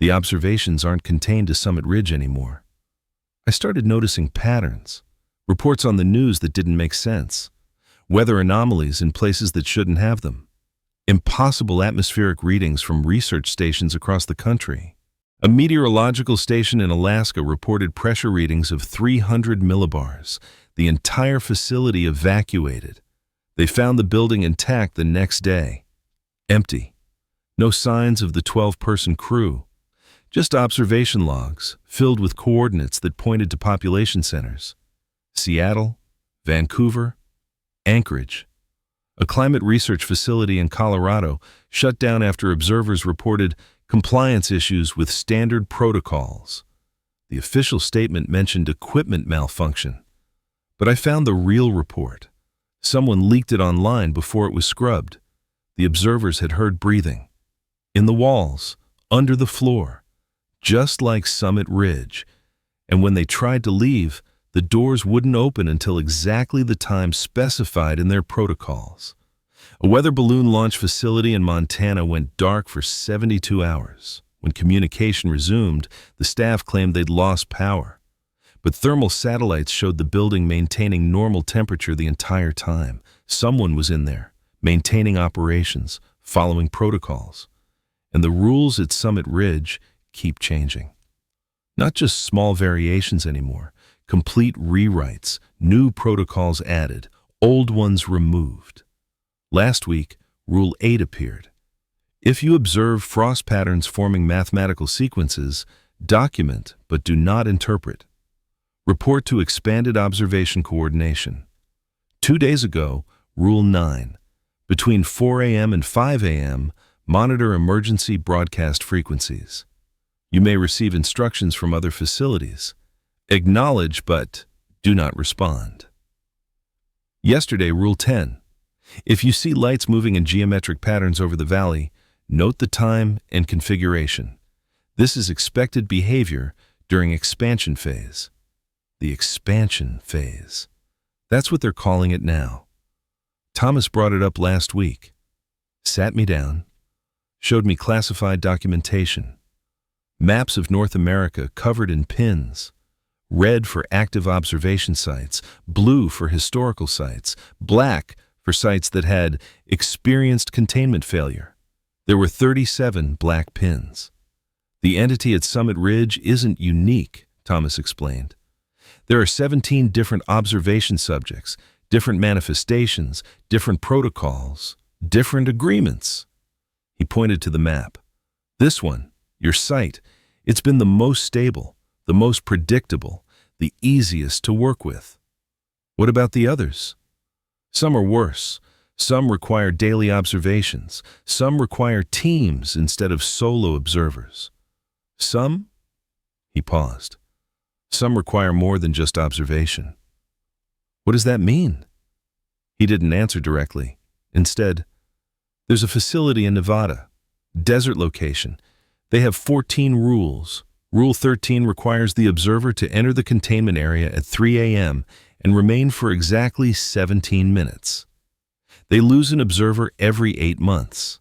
Speaker 1: The observations aren't contained to Summit Ridge anymore. I started noticing patterns, reports on the news that didn't make sense, weather anomalies in places that shouldn't have them, impossible atmospheric readings from research stations across the country. A meteorological station in Alaska reported pressure readings of 300 millibars. The entire facility evacuated. They found the building intact the next day. Empty. No signs of the 12-person crew. Just observation logs filled with coordinates that pointed to population centers. Seattle, Vancouver, Anchorage. A climate research facility in Colorado shut down after observers reported compliance issues with standard protocols. The official statement mentioned equipment malfunction. But I found the real report. Someone leaked it online before it was scrubbed. The observers had heard breathing. In the walls, under the floor, just like Summit Ridge. And when they tried to leave, the doors wouldn't open until exactly the time specified in their protocols. A weather balloon launch facility in Montana went dark for 72 hours. When communication resumed, the staff claimed they'd lost power. But thermal satellites showed the building maintaining normal temperature the entire time. Someone was in there, maintaining operations, following protocols. And the rules at Summit Ridge keep changing. Not just small variations anymore, complete rewrites, new protocols added, old ones removed. Last week, Rule 8 appeared. If you observe frost patterns forming mathematical sequences, document but do not interpret. Report to expanded observation coordination. 2 days ago, Rule 9. Between 4 a.m. and 5 a.m., monitor emergency broadcast frequencies. You may receive instructions from other facilities. Acknowledge but do not respond. Yesterday, Rule 10. If you see lights moving in geometric patterns over the valley, note the time and configuration. This is expected behavior during expansion phase. The expansion phase. That's what they're calling it now. Thomas brought it up last week. Sat me down. Showed me classified documentation. Maps of North America covered in pins. Red for active observation sites, blue for historical sites, black for sites that had experienced containment failure. There were 37 black pins. The entity at Summit Ridge isn't unique, Thomas explained. There are 17 different observation subjects, different manifestations, different protocols, different agreements. He pointed to the map. This one, your site, it's been the most stable, the most predictable, the easiest to work with. What about the others? Some are worse. Some require daily observations. Some require teams instead of solo observers. Some, he paused, some require more than just observation. What does that mean? He didn't answer directly. Instead, there's a facility in Nevada, desert location. They have 14 rules. Rule 13 requires the observer to enter the containment area at 3 a.m. and remain for exactly 17 minutes. They lose an observer every 8 months.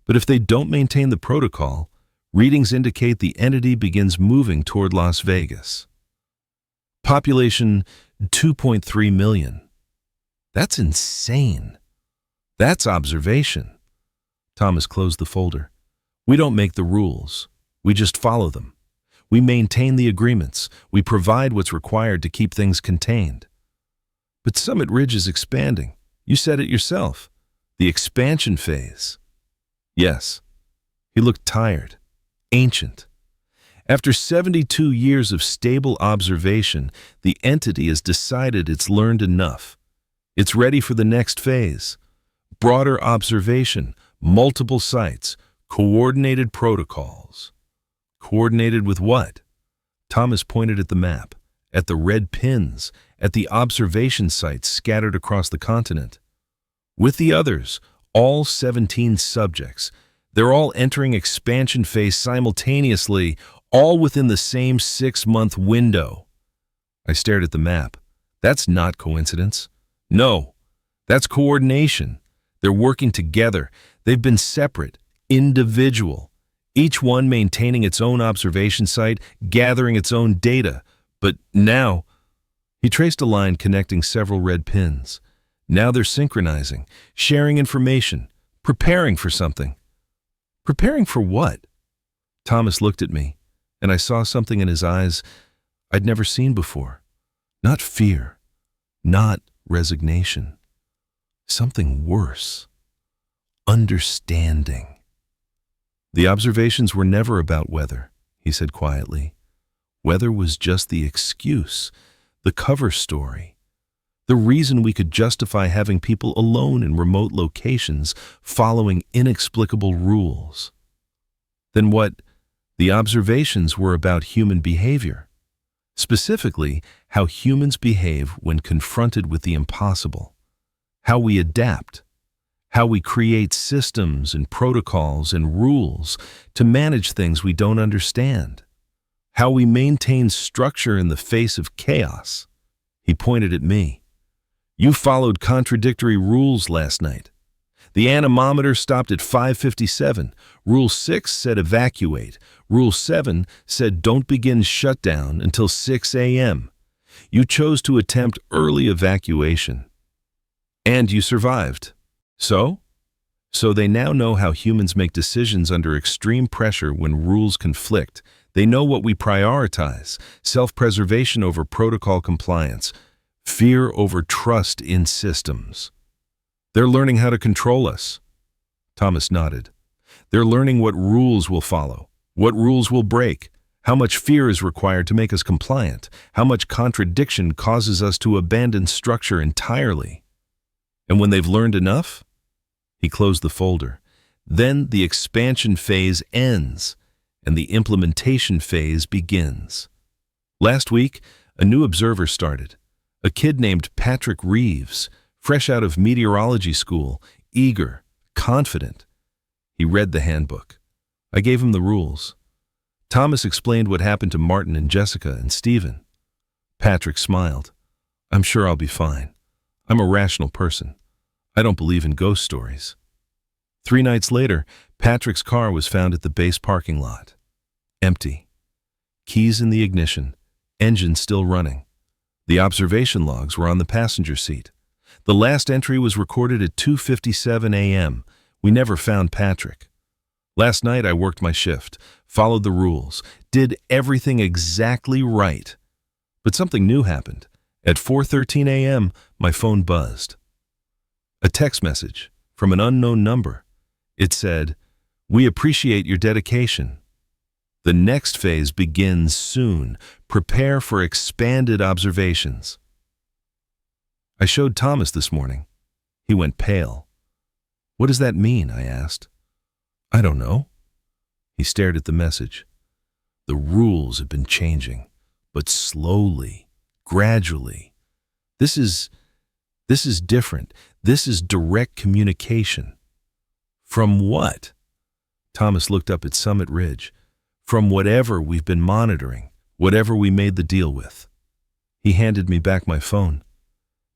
Speaker 1: But if they don't maintain the protocol, readings indicate the entity begins moving toward Las Vegas. Population 2.3 million. That's insane. That's observation. Thomas closed the folder. We don't make the rules. We just follow them. We maintain the agreements. We provide what's required to keep things contained. But Summit Ridge is expanding. You said it yourself. The expansion phase. Yes. He looked tired, ancient. After 72 years of stable observation, the entity has decided it's learned enough. It's ready for the next phase. Broader observation, multiple sites, coordinated protocols. Coordinated with what? Thomas pointed at the map, at the red pins, at the observation sites scattered across the continent. With the others, all 17 subjects. They're all entering expansion phase simultaneously, all within the same 6-month window. I stared at the map. That's not coincidence. No, that's coordination. They're working together. They've been separate, individual, each one maintaining its own observation site, gathering its own data. But now, he traced a line connecting several red pins. Now they're synchronizing, sharing information, preparing for something. Preparing for what? Thomas looked at me, and I saw something in his eyes I'd never seen before. Not fear, not resignation. Something worse. Understanding. The observations were never about weather, he said quietly. Weather was just the excuse, the cover story. The reason we could justify having people alone in remote locations following inexplicable rules. Then what? The observations were about human behavior. Specifically, how humans behave when confronted with the impossible. How we adapt. How we create systems and protocols and rules to manage things we don't understand. How we maintain structure in the face of chaos. He pointed at me. You followed contradictory rules last night. The anemometer stopped at 5:57. Rule 6 said evacuate. Rule 7 said don't begin shutdown until 6 a.m. You chose to attempt early evacuation. And you survived. So they now know how humans make decisions under extreme pressure when rules conflict. They know what we prioritize, self-preservation over protocol compliance, fear over trust in systems. They're learning how to control us. Thomas nodded. They're learning what rules we'll follow, what rules we'll break, how much fear is required to make us compliant, how much contradiction causes us to abandon structure entirely. And when they've learned enough, he closed the folder. Then the expansion phase ends, and the implementation phase begins. Last week, a new observer started. A kid named Patrick Reeves, fresh out of meteorology school, eager, confident. He read the handbook. I gave him the rules. Thomas explained what happened to Martin and Jessica and Stephen. Patrick smiled. I'm sure I'll be fine. I'm a rational person. I don't believe in ghost stories. 3 nights later, Patrick's car was found at the base parking lot. Empty. Keys in the ignition. Engine still running. The observation logs were on the passenger seat. The last entry was recorded at 2:57 a.m. We never found Patrick. Last night I worked my shift, followed the rules, did everything exactly right. But something new happened. At 4:13 a.m., my phone buzzed. A text message from an unknown number. It said, "We appreciate your dedication. The next phase begins soon. Prepare for expanded observations." I showed Thomas this morning. He went pale. "What does that mean?" I asked. "I don't know." He stared at the message. The rules have been changing, but slowly, gradually. This is different. This is direct communication. From what? Thomas looked up at Summit Ridge. From whatever we've been monitoring, whatever we made the deal with. He handed me back my phone.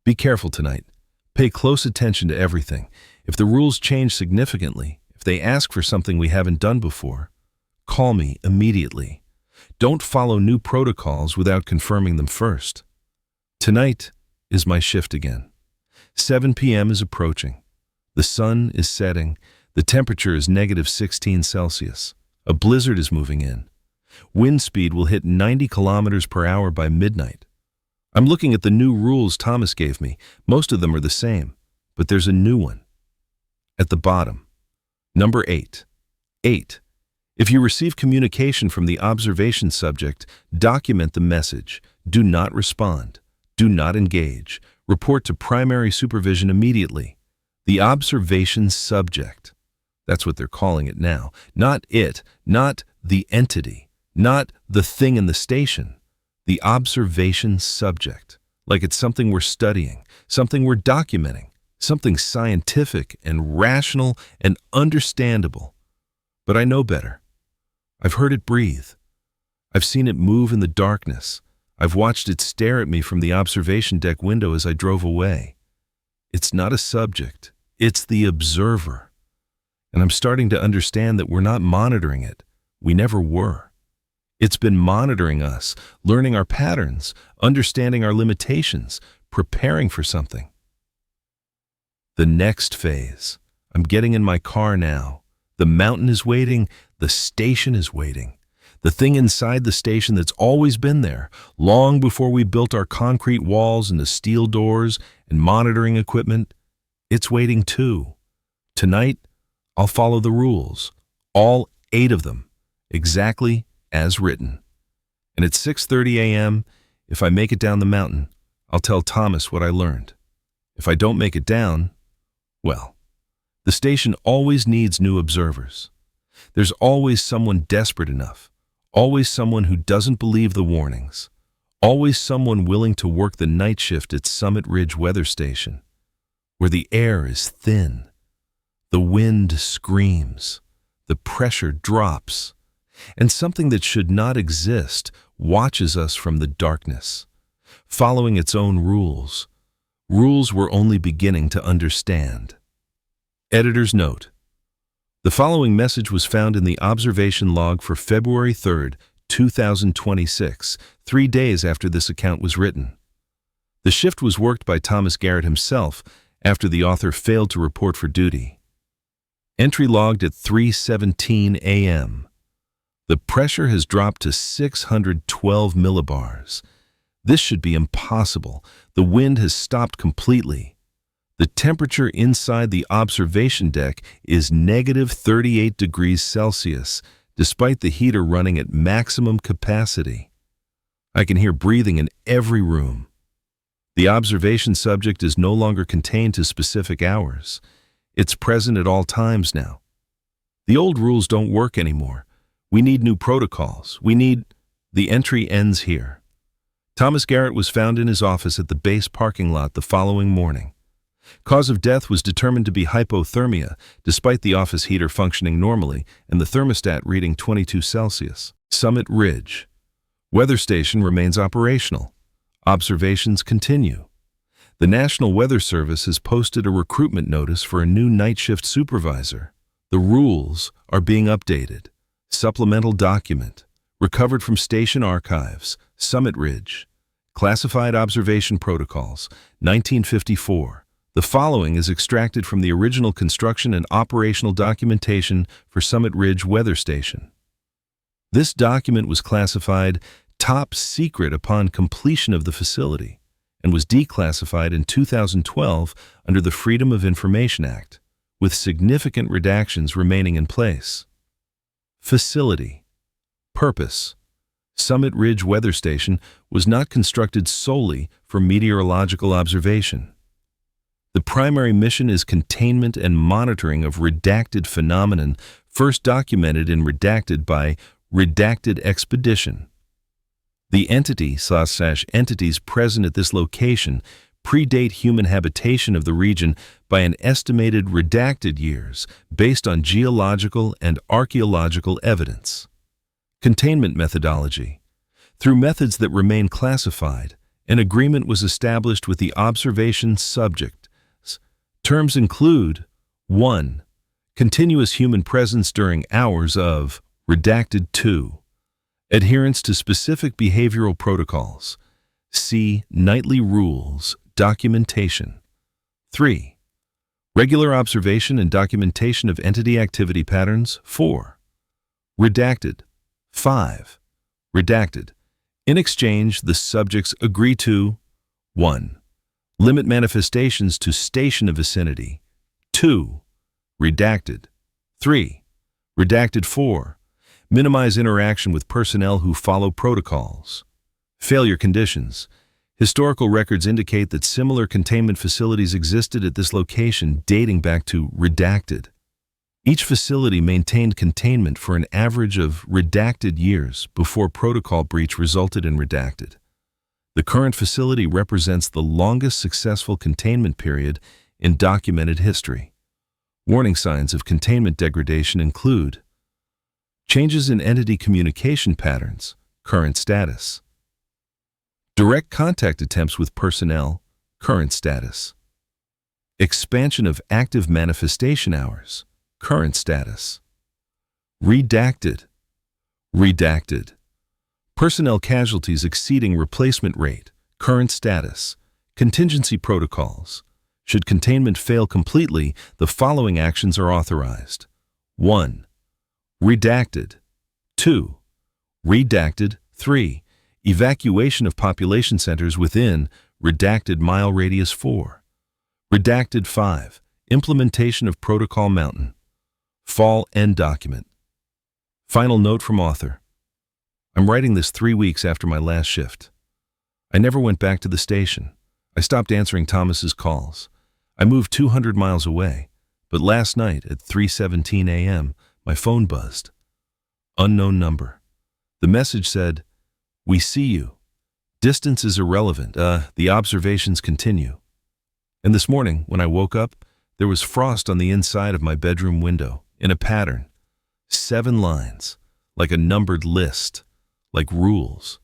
Speaker 1: Be careful tonight. Pay close attention to everything. If the rules change significantly, if they ask for something we haven't done before, call me immediately. Don't follow new protocols without confirming them first. Tonight is my shift again. 7 p.m. is approaching. The sun is setting. The temperature is -16°C. A blizzard is moving in. Wind speed will hit 90 kilometers per hour by midnight. I'm looking at the new rules Thomas gave me. Most of them are the same, but there's a new one. At the bottom, number 8. 8. If you receive communication from the observation subject, document the message. Do not respond. Do not engage. Report to primary supervision immediately. The observation subject. That's what they're calling it now. Not it, not the entity, not the thing in the station. The observation subject. Like it's something we're studying, something we're documenting, something scientific and rational and understandable. But I know better. I've heard it breathe. I've seen it move in the darkness. I've watched it stare at me from the observation deck window as I drove away. It's not a subject. It's the observer. And I'm starting to understand that we're not monitoring it. We never were. It's been monitoring us, learning our patterns, understanding our limitations, preparing for something. The next phase. I'm getting in my car now. The mountain is waiting. The station is waiting. The thing inside the station that's always been there, long before we built our concrete walls and the steel doors and monitoring equipment, it's waiting too. Tonight, I'll follow the rules, all 8 of them, exactly as written. And at 6:30 a.m., if I make it down the mountain, I'll tell Thomas what I learned. If I don't make it down, well, the station always needs new observers. There's always someone desperate enough, always someone who doesn't believe the warnings, always someone willing to work the night shift at Summit Ridge Weather Station, where the air is thin, the wind screams, the pressure drops, and something that should not exist watches us from the darkness, following its own rules, rules we're only beginning to understand. Editor's note. The following message was found in the observation log for February 3, 2026, 3 days after this account was written. The shift was worked by Thomas Garrett himself after the author failed to report for duty. Entry logged at 3:17 a.m. The pressure has dropped to 612 millibars. This should be impossible. The wind has stopped completely. The temperature inside the observation deck is -38°C, despite the heater running at maximum capacity. I can hear breathing in every room. The observation subject is no longer contained to specific hours. It's present at all times now. The old rules don't work anymore. We need new protocols. The entry ends here. Thomas Garrett was found in his office at the base parking lot the following morning. Cause of death was determined to be hypothermia, despite the office heater functioning normally and the thermostat reading 22°C. Summit Ridge. Weather station remains operational. Observations continue. The National Weather Service has posted a recruitment notice for a new night shift supervisor. The rules are being updated. Supplemental document. Recovered from station archives. Summit Ridge. Classified observation protocols. 1954. The following is extracted from the original construction and operational documentation for Summit Ridge Weather Station. This document was classified top secret upon completion of the facility and was declassified in 2012 under the Freedom of Information Act, with significant redactions remaining in place. Facility. Purpose. Summit Ridge Weather Station was not constructed solely for meteorological observation. The primary mission is containment and monitoring of redacted phenomenon first documented in Redacted by Redacted Expedition. The entity/entities present at this location predate human habitation of the region by an estimated redacted years based on geological and archaeological evidence. Containment methodology. Through methods that remain classified, an agreement was established with the observation subject. Terms include 1. Continuous human presence during hours of redacted 2. Adherence to specific behavioral protocols. See Nightly Rules, Documentation. 3. Regular observation and documentation of entity activity patterns. 4. Redacted. 5. Redacted. In exchange, the subjects agree to 1. Limit manifestations to station of vicinity. 2. Redacted. 3. Redacted. 4. Minimize interaction with personnel who follow protocols. Failure conditions. Historical records indicate that similar containment facilities existed at this location dating back to redacted. Each facility maintained containment for an average of redacted years before protocol breach resulted in redacted. The current facility represents the longest successful containment period in documented history. Warning signs of containment degradation include changes in entity communication patterns, current status. Direct contact attempts with personnel, current status. Expansion of active manifestation hours, current status. Redacted. Redacted. Personnel casualties exceeding replacement rate, current status. Contingency protocols. Should containment fail completely, the following actions are authorized. 1. Redacted. 2. Redacted. 3. Evacuation of population centers within redacted mile radius. 4. Redacted. 5. Implementation of Protocol Mountain. Fall end document. Final note from author. I'm writing this 3 weeks after my last shift. I never went back to the station. I stopped answering Thomas's calls. I moved 200 miles away, but last night at 3:17 a.m., my phone buzzed. Unknown number. The message said, "We see you. Distance is irrelevant. The observations continue." And this morning, when I woke up, there was frost on the inside of my bedroom window, in a pattern. 7 lines, like a numbered list, like rules.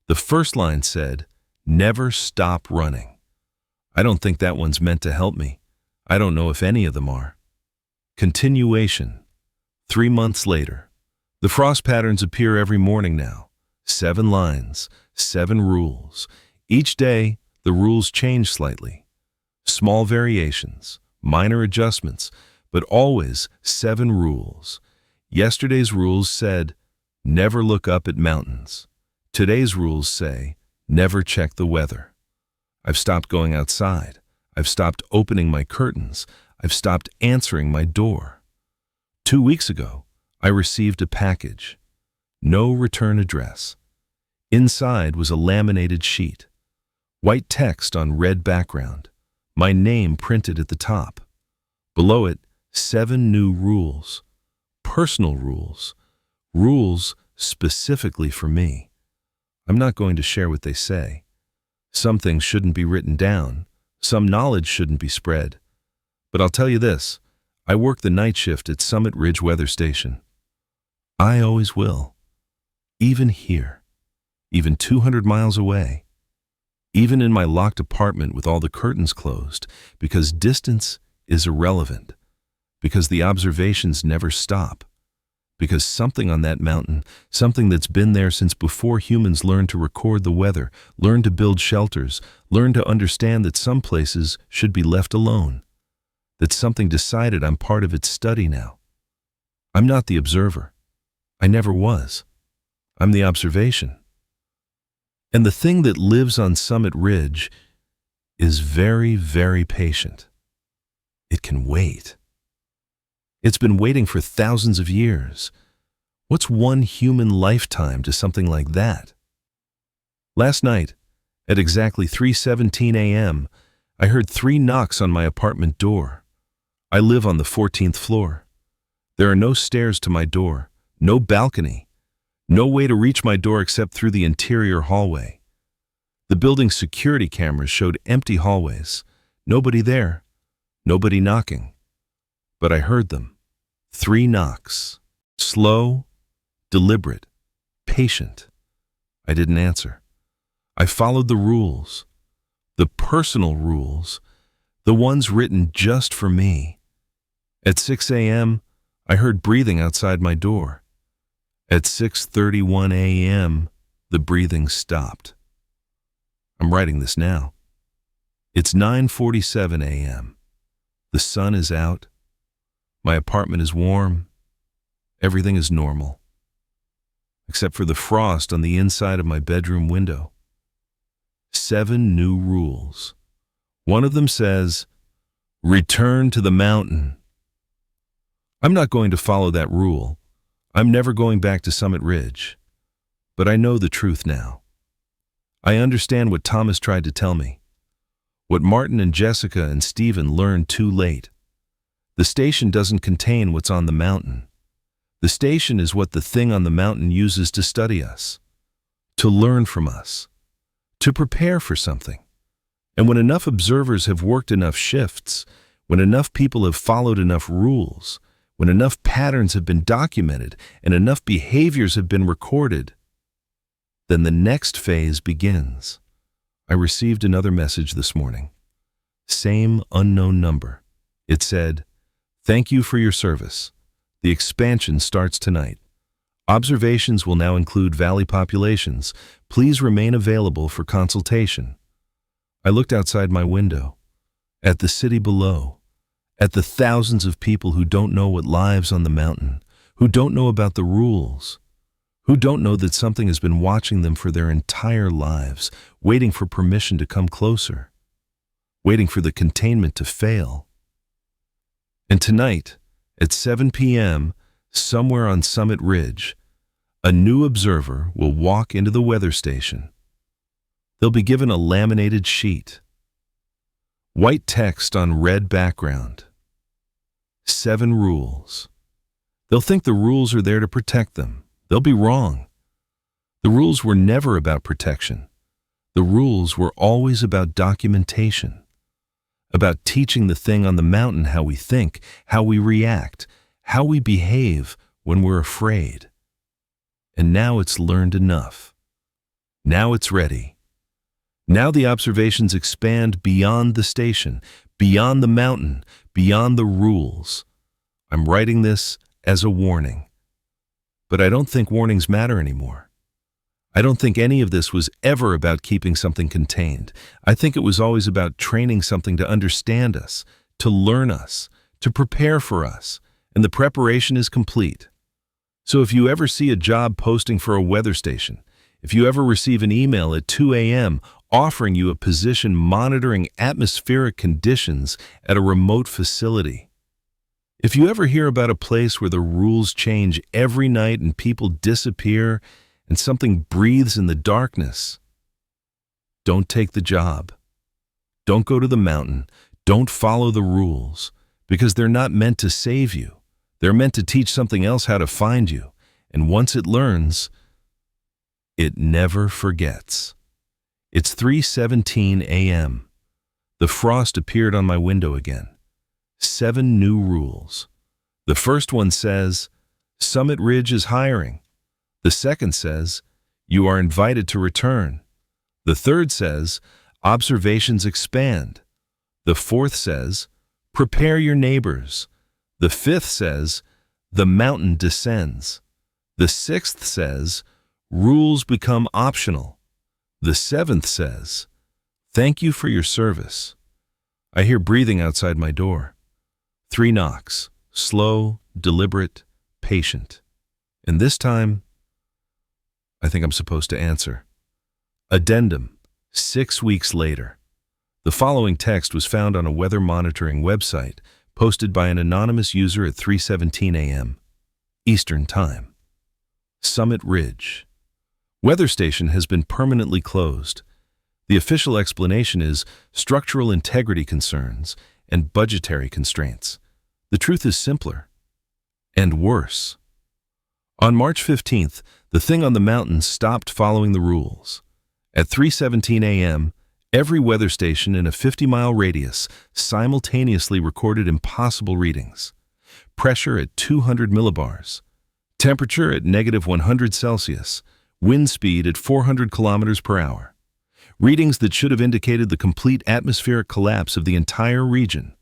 Speaker 1: The first line said, "Never stop running." I don't think that one's meant to help me. I don't know if any of them are. Continuation. 3 months later. The frost patterns appear every morning now. 7 lines, 7 rules. Each day, the rules change slightly. Small variations, minor adjustments, but always 7 rules. Yesterday's rules said, never look up at mountains. Today's rules say, never check the weather. I've stopped going outside. I've stopped opening my curtains. I've stopped answering my door. 2 weeks ago, I received a package. No return address. Inside was a laminated sheet. White text on red background. My name printed at the top. Below it, 7 new rules. Personal rules. Rules specifically for me. I'm not going to share what they say. Some things shouldn't be written down. Some knowledge shouldn't be spread. But I'll tell you this, I work the night shift at Summit Ridge Weather Station. I always will. Even here. Even 200 miles away. Even in my locked apartment with all the curtains closed, because distance is irrelevant. Because the observations never stop. Because something on that mountain, something that's been there since before humans learned to record the weather, learned to build shelters, learned to understand that some places should be left alone. That something decided I'm part of its study now. I'm not the observer. I never was. I'm the observation. And the thing that lives on Summit Ridge is very, very patient. It can wait. It's been waiting for thousands of years. What's one human lifetime to something like that? Last night, at exactly 3:17 a.m., I heard 3 knocks on my apartment door. I live on the 14th floor. There are no stairs to my door, no balcony, no way to reach my door except through the interior hallway. The building's security cameras showed empty hallways, nobody there, nobody knocking. But I heard them. 3 knocks. Slow, deliberate, patient. I didn't answer. I followed the rules. The personal rules. The ones written just for me. At 6 a.m., I heard breathing outside my door. At 6:31 a.m., the breathing stopped. I'm writing this now. It's 9:47 a.m. The sun is out. My apartment is warm. Everything is normal, except for the frost on the inside of my bedroom window. 7 new rules. One of them says, return to the mountain. I'm not going to follow that rule. I'm never going back to Summit Ridge. But I know the truth now. I understand what Thomas tried to tell me. What Martin and Jessica and Stephen learned too late. The station doesn't contain what's on the mountain. The station is what the thing on the mountain uses to study us, to learn from us, to prepare for something. And when enough observers have worked enough shifts, when enough people have followed enough rules, when enough patterns have been documented and enough behaviors have been recorded, then the next phase begins. I received another message this morning. Same unknown number. It said, "Thank you for your service. The expansion starts tonight. Observations will now include valley populations. Please remain available for consultation." I looked outside my window, at the city below, at the thousands of people who don't know what lives on the mountain, who don't know about the rules, who don't know that something has been watching them for their entire lives, waiting for permission to come closer, waiting for the containment to fail. And tonight, at 7 p.m., somewhere on Summit Ridge, a new observer will walk into the weather station. They'll be given a laminated sheet. White text on red background. 7 rules. They'll think the rules are there to protect them. They'll be wrong. The rules were never about protection. The rules were always about documentation, about teaching the thing on the mountain how we think, how we react, how we behave when we're afraid. And now it's learned enough. Now it's ready. Now the observations expand beyond the station, beyond the mountain, beyond the rules. I'm writing this as a warning. But I don't think warnings matter anymore. I don't think any of this was ever about keeping something contained. I think it was always about training something to understand us, to learn us, to prepare for us, and the preparation is complete. So if you ever see a job posting for a weather station, if you ever receive an email at 2 a.m. offering you a position monitoring atmospheric conditions at a remote facility, if you ever hear about a place where the rules change every night and people disappear and something breathes in the darkness, don't take the job. Don't go to the mountain. Don't follow the rules, because they're not meant to save you. They're meant to teach something else how to find you. And once it learns, it never forgets. It's 3:17 a.m. The frost appeared on my window again. 7 new rules. The first one says, Summit Ridge is hiring. The second says, you are invited to return. The third says, observations expand. The fourth says, prepare your neighbors. The fifth says, the mountain descends. The sixth says, rules become optional. The seventh says, thank you for your service. I hear breathing outside my door. 3 knocks, slow, deliberate, patient. And this time, I think I'm supposed to answer. Addendum, 6 weeks later. The following text was found on a weather monitoring website posted by an anonymous user at 3:17 a.m. Eastern Time. Summit Ridge. Weather station has been permanently closed. The official explanation is structural integrity concerns and budgetary constraints. The truth is simpler and worse. On March 15th, the thing on the mountain stopped following the rules. At 3:17 a.m., every weather station in a 50-mile radius simultaneously recorded impossible readings. Pressure at 200 millibars, temperature at -100 Celsius, wind speed at 400 kilometers per hour. Readings that should have indicated the complete atmospheric collapse of the entire region.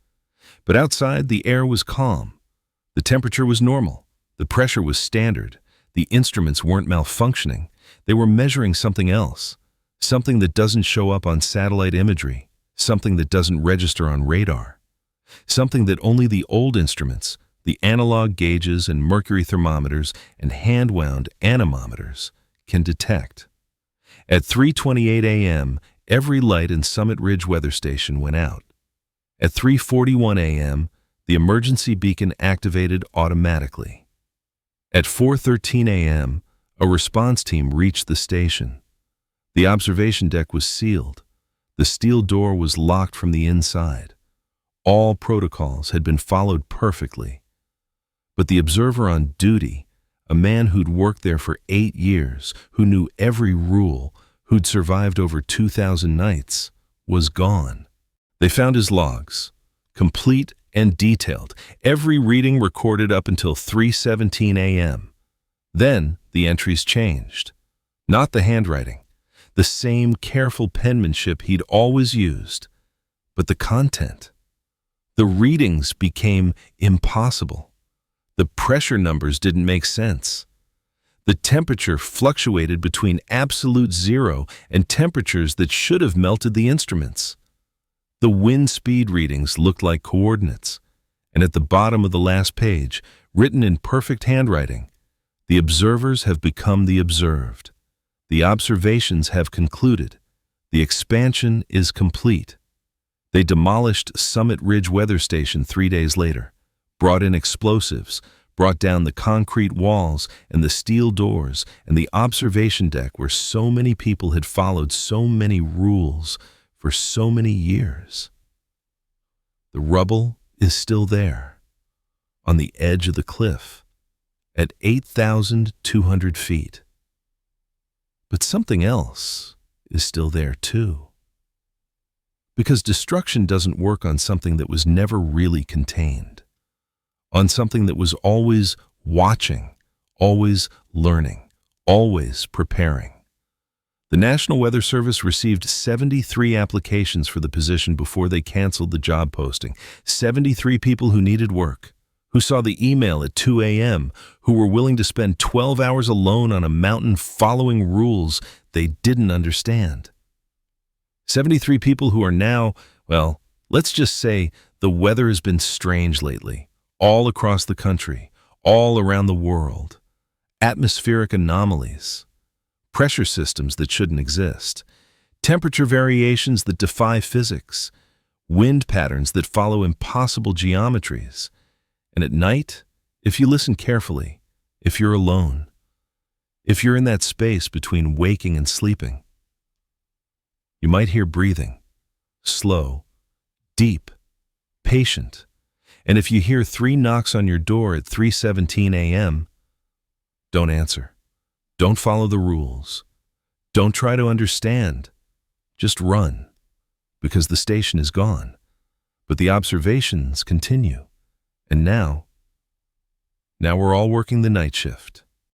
Speaker 1: But outside, the air was calm. The temperature was normal. The pressure was standard. The instruments weren't malfunctioning. They were measuring something else, something that doesn't show up on satellite imagery, something that doesn't register on radar, something that only the old instruments, the analog gauges and mercury thermometers and hand-wound anemometers, can detect. At 3:28 a.m., every light in Summit Ridge weather station went out. At 3:41 a.m., the emergency beacon activated automatically. At 4:13 a.m., a response team reached the station. The observation deck was sealed. The steel door was locked from the inside. All protocols had been followed perfectly. But the observer on duty, a man who'd worked there for 8 years, who knew every rule, who'd survived over 2,000 nights, was gone. They found his logs, complete and detailed, every reading recorded up until 3:17 a.m. Then the entries changed. Not the handwriting, the same careful penmanship he'd always used, but the content. The readings became impossible. The pressure numbers didn't make sense. The temperature fluctuated between absolute zero and temperatures that should have melted the instruments. The wind speed readings looked like coordinates, and at the bottom of the last page, written in perfect handwriting, the observers have become the observed. The observations have concluded. The expansion is complete. They demolished Summit Ridge Weather Station 3 days later, brought in explosives, brought down the concrete walls and the steel doors and the observation deck where so many people had followed so many rules for so many years. The rubble is still there, on the edge of the cliff, at 8,200 feet. But something else is still there too. Because destruction doesn't work on something that was never really contained, on something that was always watching, always learning, always preparing. The National Weather Service received 73 applications for the position before they canceled the job posting. 73 people who needed work, who saw the email at 2 a.m., who were willing to spend 12 hours alone on a mountain following rules they didn't understand. 73 people who are now, well, let's just say the weather has been strange lately, all across the country, all around the world. Atmospheric anomalies, pressure systems that shouldn't exist, temperature variations that defy physics, wind patterns that follow impossible geometries. And at night, if you listen carefully, if you're alone, if you're in that space between waking and sleeping, you might hear breathing, slow, deep, patient. And if you hear 3 knocks on your door at 3:17 a.m., don't answer. Don't follow the rules. Don't try to understand. Just run, because the station is gone. But the observations continue. And now we're all working the night shift.